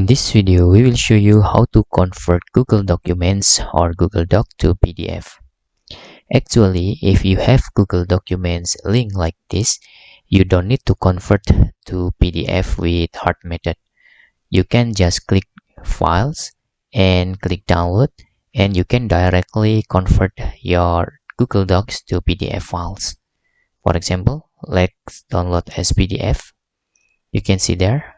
In this video, we will show you how to convert Google Documents or Google Doc to PDF. Actually, if you have Google Documents link like this, you don't need to convert to PDF with hard method. You can just click Files and click Download, and you can directly convert your Google Docs to PDF files. For example, let's download as PDF. You can see there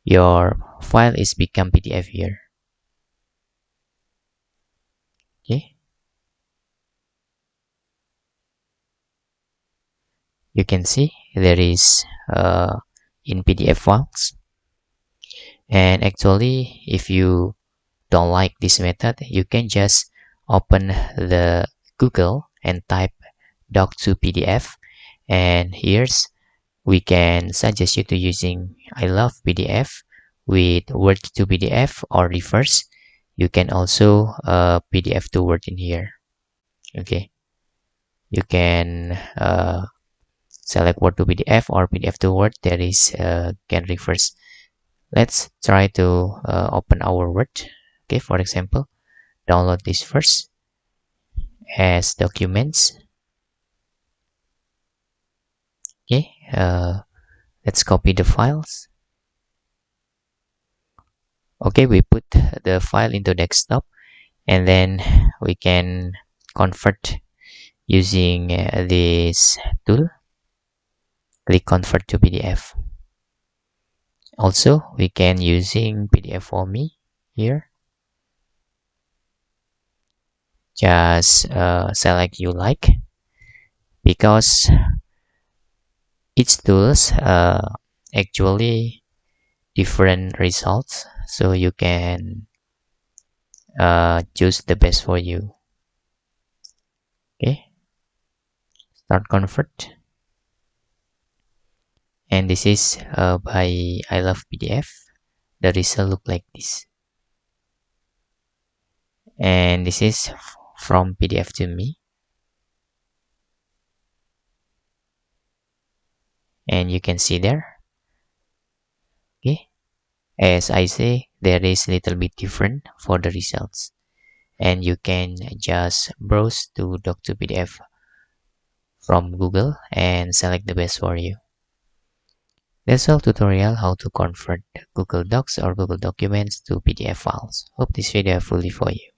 your file is become PDF here. Okay, you can see there is in PDF files. And actually, if you don't like this method, you can just open the Google and type doc to PDF, and here's we can suggest you to using I love PDF with Word to PDF or reverse. You can also PDF to Word in here. Okay, you can select Word to PDF or PDF to Word. There is can reverse. Let's try to open our Word. Okay, for example, download this first as documents. Okay, let's copy the files. Okay, we put the file into desktop, and then we can convert using this tool. Click convert to PDF. Also, we can using PDF for me here. Just select you like, because each tools actually different results, so you can choose the best for you. Okay, start convert, and this is by I love PDF. The result look like this, and this is from PDF to me, and you can see there. Okay, as I say, there is a little bit different for the results, and you can just browse to doc to PDF from Google and select the best for you. That's all tutorial how to convert Google Docs or Google Documents to PDF files. Hope this video helpful for you.